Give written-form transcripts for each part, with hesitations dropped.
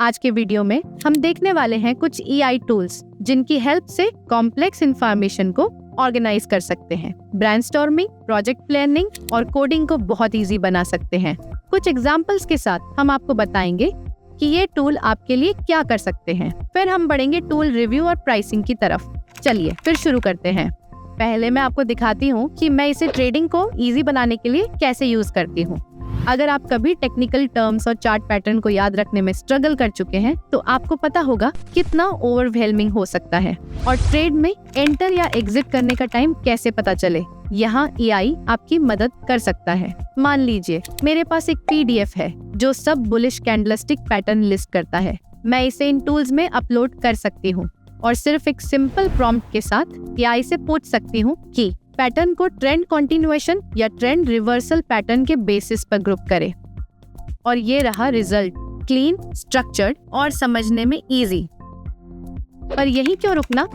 आज के वीडियो में हम देखने वाले हैं कुछ एआई टूल्स जिनकी हेल्प से कॉम्प्लेक्स इंफॉर्मेशन को ऑर्गेनाइज कर सकते हैं। ब्रेनस्टॉर्मिंग, प्रोजेक्ट प्लानिंग और कोडिंग को बहुत इजी बना सकते हैं। कुछ एग्जांपल्स के साथ हम आपको बताएंगे कि ये टूल आपके लिए क्या कर सकते हैं। फिर हम बढ़ेंगे टूल रिव्यू और प्राइसिंग की तरफ। चलिए फिर शुरू करते हैं। पहले मैं आपको दिखाती हूँ कि मैं इसे ट्रेडिंग को इजी बनाने के लिए कैसे यूज करती हूँ। अगर आप कभी टेक्निकल टर्म्स और चार्ट पैटर्न को याद रखने में स्ट्रगल कर चुके हैं तो आपको पता होगा कितना ओवरवेलमिंग हो सकता है और ट्रेड में एंटर या एग्जिट करने का टाइम कैसे पता चले। यहाँ एआई आपकी मदद कर सकता है। मान लीजिए मेरे पास एक पीडीएफ है जो सब बुलिश कैंडलस्टिक पैटर्न लिस्ट करता है। मैं इसे इन टूल्स में अपलोड कर सकती हूँ और सिर्फ एक सिंपल प्रॉम्प्ट के साथ एआई से पूछ सकती हूँ कि पैटर्न को ट्रेंड कंटिन्यूएशन या ट्रेंड रिवर्सल पैटर्न के बेसिस पर ग्रुप करे। और ये रहा रिजल्ट, क्लीन, स्ट्रक्चर्ड और समझने में इजी। पर यही क्यों रुकना,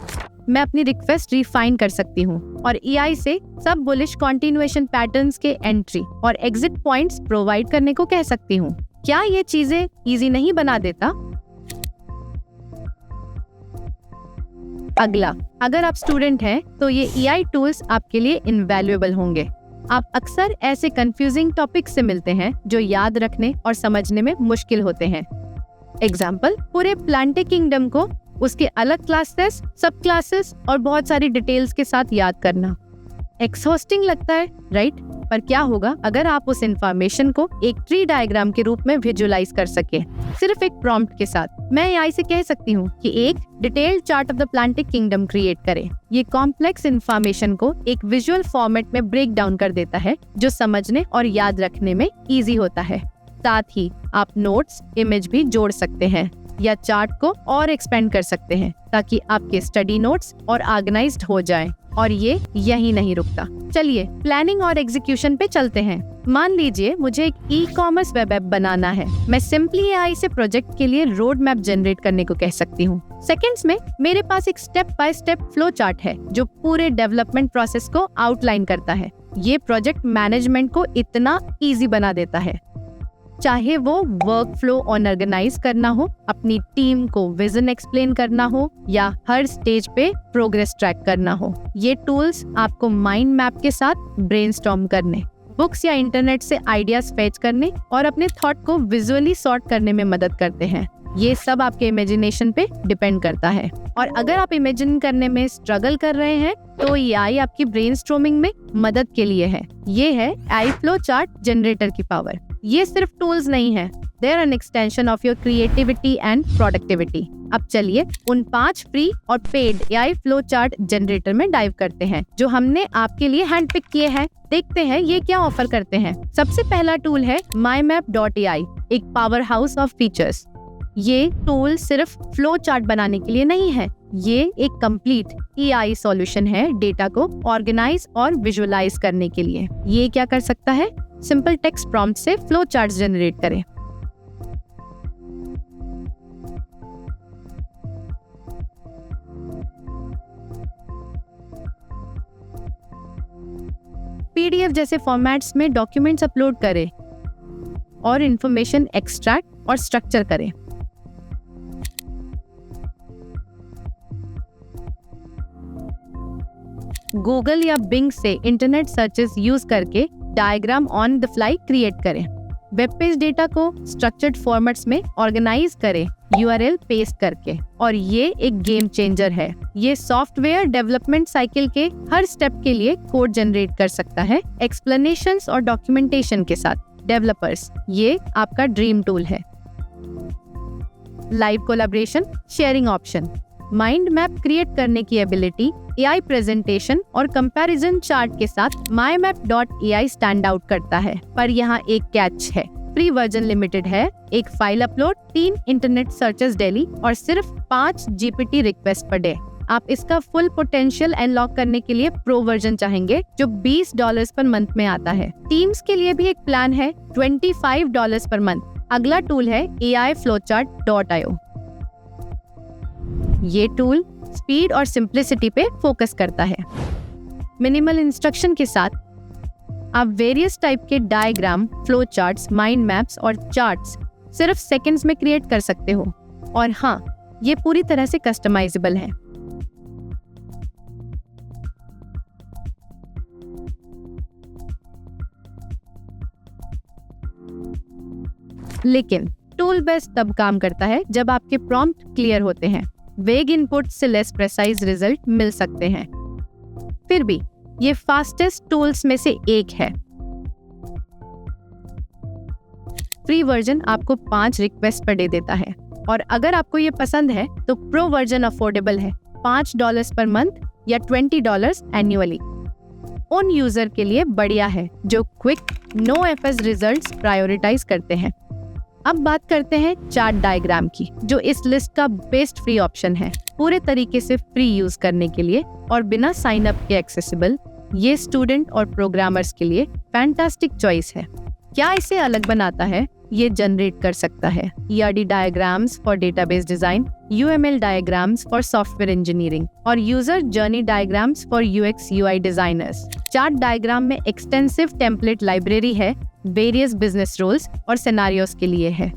मैं अपनी रिक्वेस्ट रिफाइन कर सकती हूँ और एआई से सब बुलिश कंटिन्यूएशन पैटर्न्स के एंट्री और एग्जिट पॉइंट्स प्रोवाइड करने को कह सकती हूँ। क्या ये चीजें इजी नहीं बना देता? अगला, अगर आप स्टूडेंट हैं तो ये एआई टूल्स आपके लिए इनवैल्यूएबल होंगे। आप अक्सर ऐसे कंफ्यूजिंग टॉपिक से मिलते हैं जो याद रखने और समझने में मुश्किल होते हैं। एग्जाम्पल, पूरे प्लांटे किंगडम को उसके अलग क्लासेस, सब क्लासेस और बहुत सारी डिटेल्स के साथ याद करना एक्सहॉस्टिंग लगता है, राइट? पर क्या होगा अगर आप उस इंफॉर्मेशन को एक ट्री डायग्राम के रूप में विजुअलाइज कर सके सिर्फ एक प्रॉम्प्ट के साथ? मैं एआई से कह सकती हूँ कि एक detailed chart of the plantae kingdom create करे। ये कॉम्प्लेक्स इंफॉर्मेशन को एक विजुअल फॉर्मेट में ब्रेक डाउन कर देता है जो समझने और याद रखने में इजी होता है। साथ ही आप नोट्स, इमेज भी जोड़ सकते हैं या चार्ट को और एक्सपेंड कर सकते हैं ताकि आपके स्टडी नोट्स और ऑर्गेनाइज्ड हो जाएं। और ये यही नहीं रुकता। चलिए प्लानिंग और एग्जीक्यूशन पे चलते हैं। मान लीजिए मुझे एक ई कॉमर्स वेब ऐप बनाना है। मैं सिंपली एआई से प्रोजेक्ट के लिए रोड मैप जनरेट करने को कह सकती हूँ। सेकंड्स में मेरे पास एक step by step flow chart है जो पूरे डेवलपमेंट प्रोसेस को आउटलाइन करता है। ये प्रोजेक्ट मैनेजमेंट को इतना इजी बना देता है, चाहे वो वर्क फ्लो ऑर्गेनाइज करना हो, अपनी टीम को विजन एक्सप्लेन करना हो या हर स्टेज पे प्रोग्रेस ट्रैक करना हो। ये टूल्स आपको माइंड मैप के साथ ब्रेनस्टॉर्म करने, बुक्स या इंटरनेट से आइडियाज फेच करने और अपने थॉट को विजुअली सॉर्ट करने में मदद करते हैं। ये सब आपके इमेजिनेशन पे डिपेंड करता है। और अगर आप इमेजिन करने में स्ट्रगल कर रहे हैं तो एआई आपकी ब्रेनस्टॉर्मिंग में मदद के लिए है। ये है एआई फ्लो चार्ट जनरेटर की पावर। ये सिर्फ टूल्स नहीं है, they are an extension of your creativity and productivity. अब चलिए उन 5 फ्री और paid AI flow chart generator में डाइव करते हैं जो हमने आपके लिए हैंड पिक किए हैं। देखते हैं ये क्या ऑफर करते हैं। सबसे पहला टूल है mymap.ai, एक पावर हाउस ऑफ फीचर्स। ये टूल सिर्फ फ्लो चार्ट बनाने के लिए नहीं है, ये एक कंप्लीट एआई सॉल्यूशन है डेटा को ऑर्गेनाइज और विजुअलाइज करने के लिए। ये क्या कर सकता है? सिंपल टेक्स्ट प्रॉम्प्ट से फ्लो चार्ट्स जनरेट करें। पीडीएफ जैसे फॉर्मेट्स में डॉक्यूमेंट्स अपलोड करें और इंफॉर्मेशन एक्सट्रैक्ट और स्ट्रक्चर करें। गूगल या बिंग से इंटरनेट सर्चेस यूज करके diagram on the fly create करें। वेब पेज डेटा को स्ट्रक्चर्ड फॉर्मेट्स में ऑर्गेनाइज करें यूआरएल पेस्ट करके। और ये एक गेम चेंजर है। ये सॉफ्टवेयर डेवलपमेंट साइकिल के हर स्टेप के लिए कोड जनरेट कर सकता है एक्सप्लेनेशंस और डॉक्यूमेंटेशन के साथ। डेवलपर्स, ये आपका ड्रीम टूल है। Live collaboration, sharing option, mind map create करने की एबिलिटी, एआई प्रेजेंटेशन और कंपैरिजन चार्ट के साथ mymap.ai स्टैंड आउट करता है। पर यहाँ एक कैच है, फ्री वर्जन लिमिटेड है। एक file upload, 3 internet searches daily और सिर्फ 5 जीपीटी रिक्वेस्ट पर डे। आप इसका फुल पोटेंशियल अनलॉक करने के लिए प्रो वर्जन चाहेंगे जो $20 पर मंथ में आता है। टीम्स के लिए भी एक प्लान है, $25 पर मंथ। अगला टूल है AIFlowchart.io। ये टूल स्पीड और सिंप्लिसिटी पे फोकस करता है। मिनिमल इंस्ट्रक्शन के साथ आप वेरियस टाइप के diagram, flow charts, mind maps और चार्ट्स सिर्फ सेकंड्स में क्रिएट कर सकते हो। और हाँ, ये पूरी तरह से कस्टमाइजेबल है। लेकिन टूल बेस्ट तब काम करता है जब आपके प्रॉम्प्ट क्लियर होते हैं। वेग इनपुट से लेस प्रेसाइज रिजल्ट मिल सकते हैं। फिर भी ये फास्टेस्ट टूल्स में से एक है। फ्री वर्जन आपको 5 रिक्वेस्ट पर डे देता है, और अगर आपको ये पसंद है तो प्रो वर्जन अफोर्डेबल है, $5 पर मंथ या $20 एनुअली। उन यूजर के लिए बढ़िया है जो quick no fuss results prioritise करते हैं। अब बात करते हैं चार्ट डायग्राम की, जो इस लिस्ट का बेस्ट फ्री ऑप्शन है। पूरे तरीके से फ्री यूज करने के लिए और बिना साइन अप के एक्सेसिबल, ये स्टूडेंट और प्रोग्रामर्स के लिए फैंटास्टिक चॉइस है। क्या इसे अलग बनाता है? ये जनरेट कर सकता है ERD diagrams for database design, UML diagrams for software engineering और user journey diagrams for UX UI designers. Chart diagram में एक्सटेंसिव टेम्पलेट लाइब्रेरी है, वेरियस बिजनेस रोल्स और सिनेरियोस के लिए है।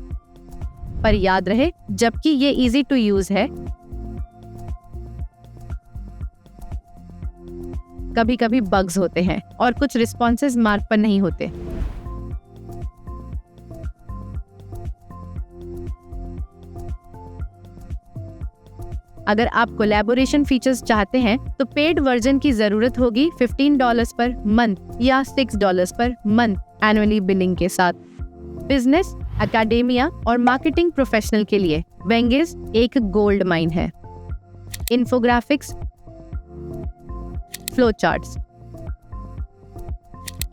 पर याद रहे, जबकि ये इजी टू यूज है, कभी कभी बग्स होते हैं और कुछ रिस्पॉन्सेज मार्क पर नहीं होते। अगर आप कोलैबोरेशन फीचर्स चाहते हैं तो पेड वर्जन की जरूरत होगी $15 पर मंथ या $6 पर मंथ एनुअली बिलिंग के साथ। बिजनेस, एकेडेमिया और मार्केटिंग प्रोफेशनल के लिए वेंगेज एक गोल्ड माइन है। Infographics, flow charts,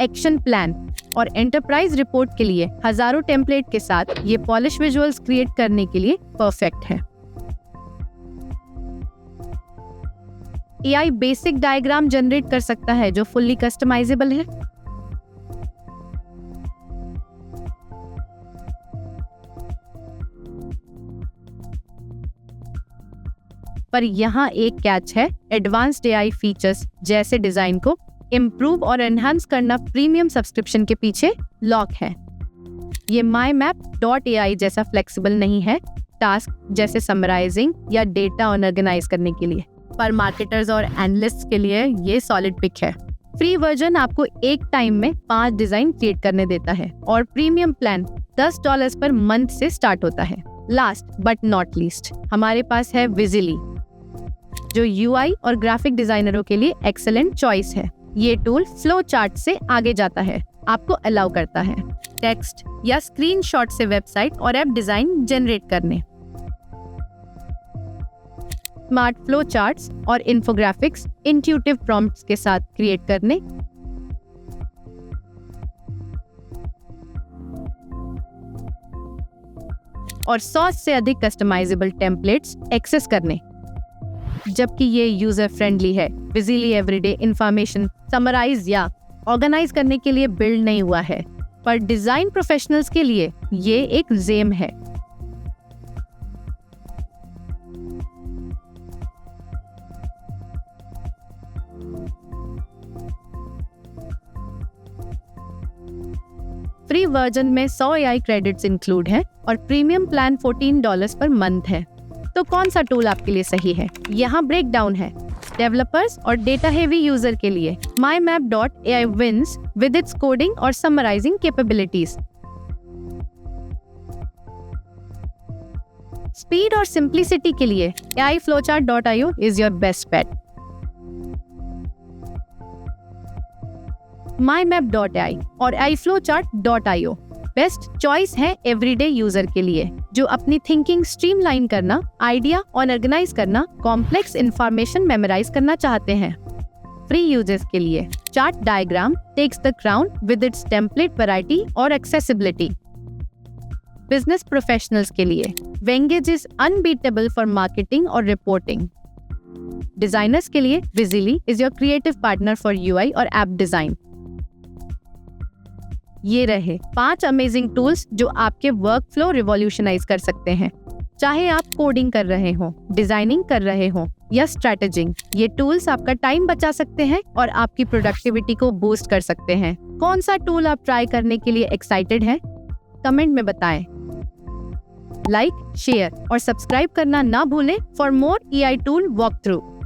action plan और एंटरप्राइज रिपोर्ट के लिए हजारों टेम्पलेट के साथ ये पॉलिश विजुअल्स क्रिएट करने के लिए परफेक्ट है। AI बेसिक डायग्राम जनरेट कर सकता है जो फुल्ली कस्टमाइजेबल है। पर यहाँ एक कैच है, एडवांस्ड AI फीचर्स जैसे डिजाइन को इम्प्रूव और एनहांस करना प्रीमियम सब्सक्रिप्शन के पीछे लॉक है। ये mymap.ai जैसा फ्लेक्सिबल नहीं है टास्क जैसे समराइजिंग या डेटा ऑर्गेनाइज करने के लिए, पर मार्केटर्स और एनालिस्ट्स के लिए ये सॉलिड पिक है। फ्री वर्जन आपको एक टाइम में 5 डिजाइन क्रिएट करने देता है और प्रीमियम प्लान $10 पर मंथ से स्टार्ट होता है। लास्ट बट नॉट लीस्ट, हमारे पास है विजिली, जो UI और ग्राफिक डिजाइनरों के लिए एक्सेलेंट चॉइस है। ये टूल फ्लो चार्ट से आगे जाता है, आपको अलाउ करता है टेक्स्ट या स्क्रीनशॉट से वेबसाइट और ऐप डिजाइन जनरेट करने, स्मार्ट फ्लो चार्ट्स और इन्फोग्राफिक्स इंट्यूटिव प्रॉम्प्ट्स के साथ क्रिएट करने, और 100 से अधिक कस्टमाइजेबल टेम्पलेट्स एक्सेस करने। जबकि ये यूजर फ्रेंडली है, विजिली एवरीडे इंफॉर्मेशन समराइज या ऑर्गेनाइज करने के लिए बिल्ड नहीं हुआ है, पर डिजाइन प्रोफेशनल्स के लिए ये एक जेम है। फ्री वर्जन में 100 AI क्रेडिट्स इंक्लूड हैं और प्रीमियम प्लान $14 पर मंथ है। तो कौन सा टूल आपके लिए सही है? यहाँ ब्रेक डाउन है। डेवलपर्स और डेटा हेवी यूजर के लिए mymap.ai wins with its coding और समराइजिंग कैपेबिलिटीज। स्पीड और सिंप्लिसिटी के लिए AI flowchart.io is your best bet। mymap.ai और iFlowchart.io बेस्ट चॉइस है एवरीडे यूजर के लिए जो अपनी थिंकिंग स्ट्रीमलाइन करना, आइडिया और ऑर्गेनाइज करना, कॉम्प्लेक्स इंफॉर्मेशन मेमोराइज करना चाहते हैं। फ्री यूजर्स के लिए chart diagram takes the crown with its template variety और एक्सेसिबिलिटी। बिजनेस प्रोफेशनल्स के लिए Venngage is unbeatable for marketing और रिपोर्टिंग। डिजाइनर्स के लिए Visily is your creative partner for UI और ऐप डिजाइन। ये रहे 5 अमेजिंग टूल्स जो आपके वर्क फ्लो रिवॉल्यूशनाइज कर सकते हैं। चाहे आप कोडिंग कर रहे हो, डिजाइनिंग कर रहे हो या स्ट्रेटेजिंग, ये टूल्स आपका टाइम बचा सकते हैं और आपकी प्रोडक्टिविटी को बूस्ट कर सकते हैं। कौन सा टूल आप ट्राई करने के लिए एक्साइटेड हैं? कमेंट में बताएं। लाइक, शेयर और सब्सक्राइब करना ना भूलें for more AI tool walk through.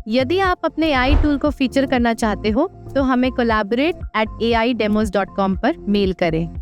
यदि आप अपने AI टूल को फीचर करना चाहते हो तो हमें collaborate@aidemos.com पर मेल करें।